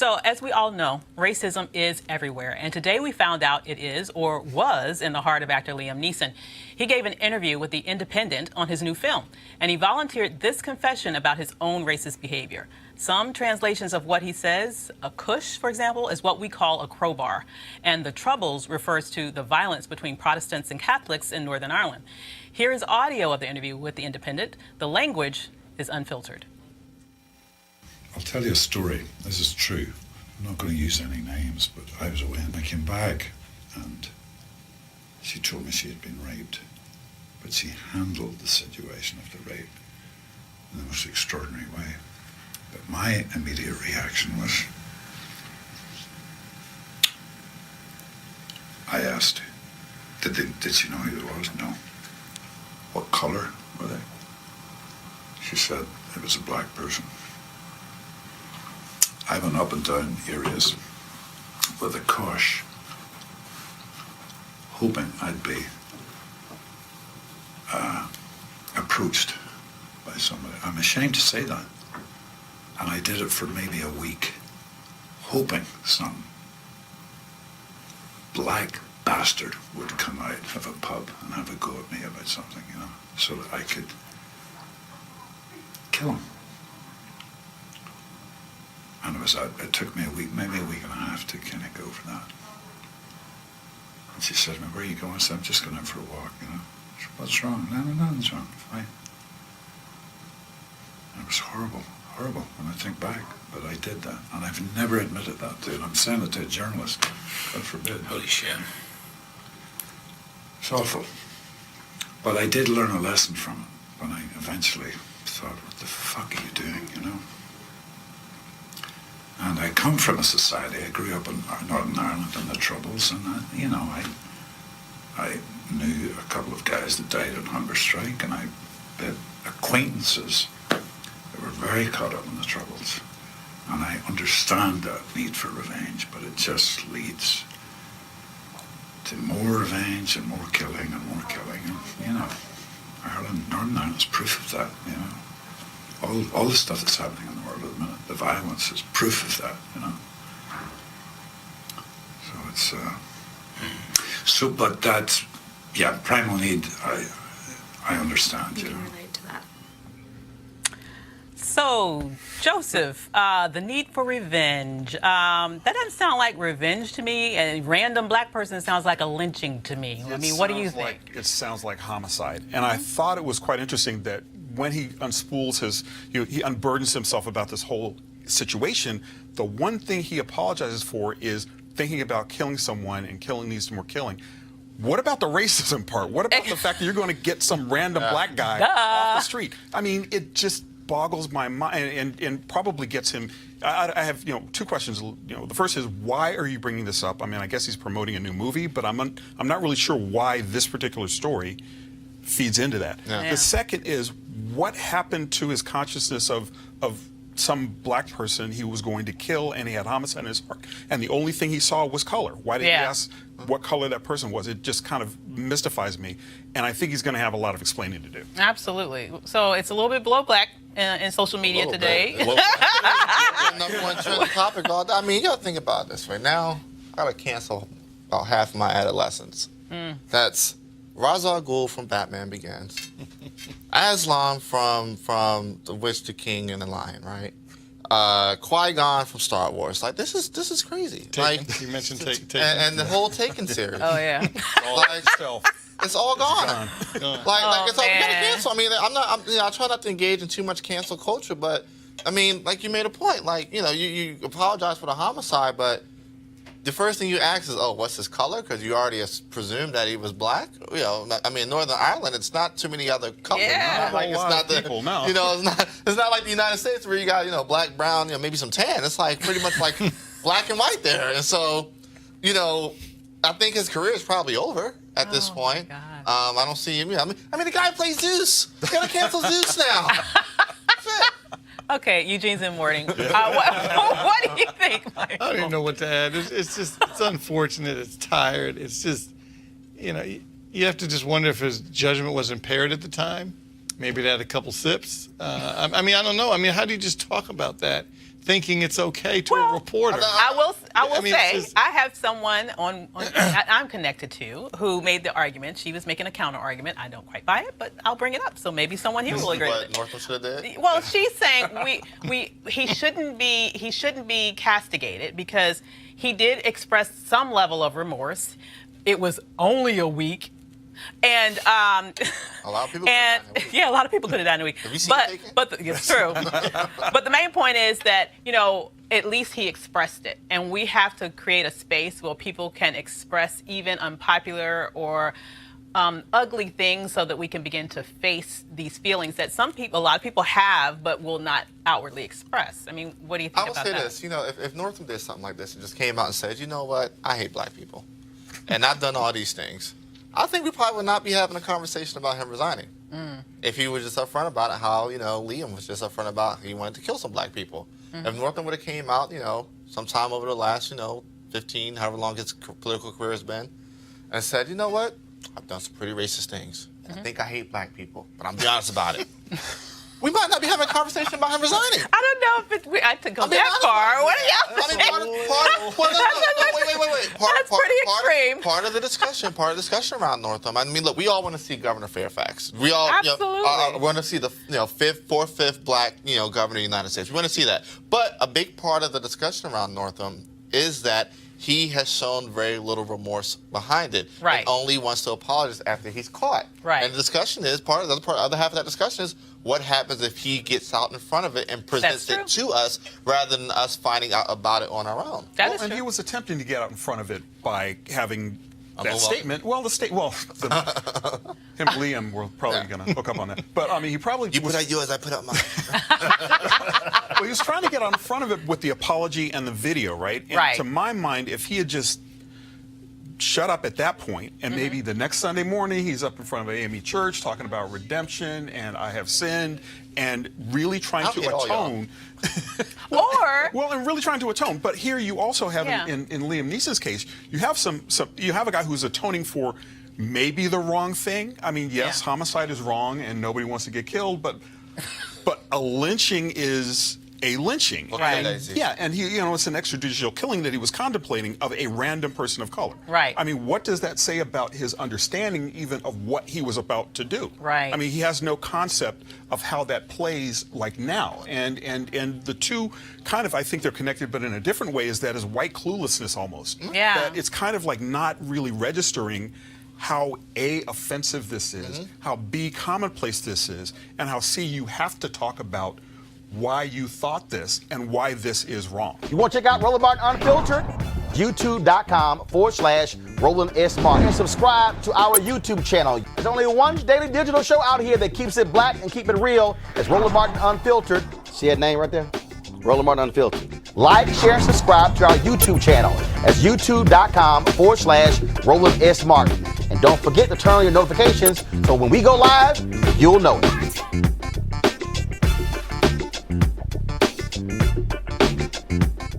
So, as we all know, racism is everywhere. And today we found out it is, or was, in the heart of actor Liam Neeson. He gave an interview with The Independent on his new film, and he volunteered this confession about his own racist behavior. Some translations of what he says, a cosh, for example, is what we call a crowbar. And the Troubles refers to the violence between Protestants and Catholics in Northern Ireland. Here is audio of the interview with The Independent. The language is unfiltered. I'll tell you a story. This is true. I'm not going to use any names, but I was away and I came back and she told me she had been raped, but she handled the situation of the rape in the most extraordinary way. But my immediate reaction was, I asked, did she know who it was? No. What colour were they? She said it was a black person. I went up and down areas with a cosh, hoping I'd be approached by somebody. I'm ashamed to say that. And I did it for maybe a week, hoping some black bastard would come out of a pub and have a go at me about something, you know, so that I could kill him. And it took me a week, maybe a week and a half to kind of go for that. And she said to me, where are you going? I said, I'm just going out for a walk, you know. She said, what's wrong? No, nothing's wrong, fine. And it was horrible when I think back, but I did that. And I've never admitted that to it. I'm saying it to a journalist, God forbid. Holy shit. It's awful. But I did learn a lesson from it when I eventually thought, what the fuck are you doing, you know? And I come from a society, I grew up in Northern Ireland in the Troubles, and you know, I knew a couple of guys that died on hunger strike, and I had acquaintances that were very caught up in the Troubles. And I understand that need for revenge, but it just leads to more revenge and more killing and more killing. And, you know, Ireland, Northern Ireland's proof of that, you know. All the stuff that's happening in the world at the minute, the violence is proof of that, you know. So it's, but that's, yeah, primal need, I understand, you know. Relate to that. So, Joseph, the need for revenge. That doesn't sound like revenge to me. A random black person sounds like a lynching to me. I mean, what do you think? It sounds like homicide. And I thought it was quite interesting that when he unspools his, he unburdens himself about this whole situation, the one thing he apologizes for is thinking about killing someone and killing needs more killing. What about the racism part? What about the fact that you're going to get some random black guy off the street? I mean, it just boggles my mind and probably gets him. I have, two questions. The first is, why are you bringing this up? I mean, I guess he's promoting a new movie, but I'm not really sure why this particular story feeds into that. Yeah. The second is, what happened to his consciousness of some black person he was going to kill, and he had homicide in his heart, and the only thing he saw was color? Why did he ask what color that person was? It just kind of mystifies me, and I think he's going to have a lot of explaining to do. Absolutely. So it's a little bit below black in social media today. Number one trending topic. I mean, you got to think about this right now. I got to cancel about half of my adolescence. That's Ra's al Ghul from Batman Begins, Aslan from The Witch, the King, and the Lion, right? Qui-Gon from Star Wars. Like, this is crazy. Taken. Like, you mentioned Taken. And the whole Taken series. Oh yeah. It's all gone. Like it's all, you gotta cancel. I mean, I try not to engage in too much cancel culture, but I mean, like, you made a point. Like, you apologize for the homicide, but the first thing you ask is, oh, what's his color? Because you already presumed that he was black. I mean, Northern Ireland, it's not too many other colors. Yeah. Like, it's not people, no. it's not like the United States where you got, black, brown, maybe some tan. It's like pretty much like black and white there. And so, I think his career is probably over at this point. God. I don't see him. I mean, the guy plays Zeus. You gotta cancel Zeus now. That's it. Okay, Eugene's in mourning. What do you think, Mike? I don't even know what to add. It's unfortunate. It's tired. It's just, you have to just wonder if his judgment was impaired at the time. Maybe they had a couple sips. I mean, I don't know. I mean, how do you just talk about that, thinking it's okay to a reporter? I will mean, say, it's just- I have someone I'm connected to who made the argument. She was making a counter argument. I don't quite buy it, but I'll bring it up. So maybe someone here will agree with What it. Northam should have did? Well, she's saying he shouldn't be castigated because he did express some level of remorse. It was only a week. And A lot of people. yeah, a lot of people could have died in a week. Have you seen it taken? It's true. But the main point is that, at least he expressed it. And we have to create a space where people can express even unpopular or ugly things so that we can begin to face these feelings that a lot of people have, but will not outwardly express. I mean, what do you think about that? I will say this, if Northam did something like this and just came out and said, you know what, I hate black people, and I've done all these things, I think we probably would not be having a conversation about him resigning. If he was just upfront about it, how, Liam was just upfront about he wanted to kill some black people. If Northam would have came out, sometime over the last, 15, however long his political career has been, and said, you know what, I've done some pretty racist things. And I think I hate black people, but I'm be honest about it. We might not be having a conversation about him resigning. I don't know if I could go that far. What are y'all saying? Wait. That's pretty extreme. Part of the discussion around Northam. I mean, look, we all want to see Governor Fairfax. We all Absolutely. want to see the fifth black governor of the United States. We want to see that. But a big part of the discussion around Northam is that he has shown very little remorse behind it. Right. And only wants to apologize after he's caught. Right. And the discussion is, the other half of that discussion is, what happens if he gets out in front of it and presents it to us rather than us finding out about it on our own? And he was attempting to get out in front of it by having that statement. Well, him and Liam were probably going to hook up on that. But, I mean, he probably You put out yours, I put out mine. Well, he was trying to get out in front of it with the apology and the video, right? And right. to my mind, if he had just shut up at that point, and maybe the next Sunday morning he's up in front of AME Church talking about redemption and I have sinned and really trying to atone. And really trying to atone. But here you also have in Liam Neeson's case, you have a guy who's atoning for maybe the wrong thing. I mean, yes, homicide is wrong and nobody wants to get killed, but a lynching is a lynching. Right. And he, it's an extrajudicial killing that he was contemplating of a random person of color. Right. I mean, what does that say about his understanding even of what he was about to do? Right. I mean, he has no concept of how that plays like now. And the two kind of, I think they're connected, but in a different way, is that his white cluelessness almost. Yeah. That it's kind of like not really registering how A, offensive this is, how B, commonplace this is, and how C, you have to talk about why you thought this and why this is wrong. You want to check out Roland Martin Unfiltered? YouTube.com/Roland S. Martin. And subscribe to our YouTube channel. There's only one daily digital show out here that keeps it black and keep it real. It's Roland Martin Unfiltered. See that name right there? Roland Martin Unfiltered. Like, share, and subscribe to our YouTube channel. That's YouTube.com/Roland S. Martin. And don't forget to turn on your notifications so when we go live, you'll know it.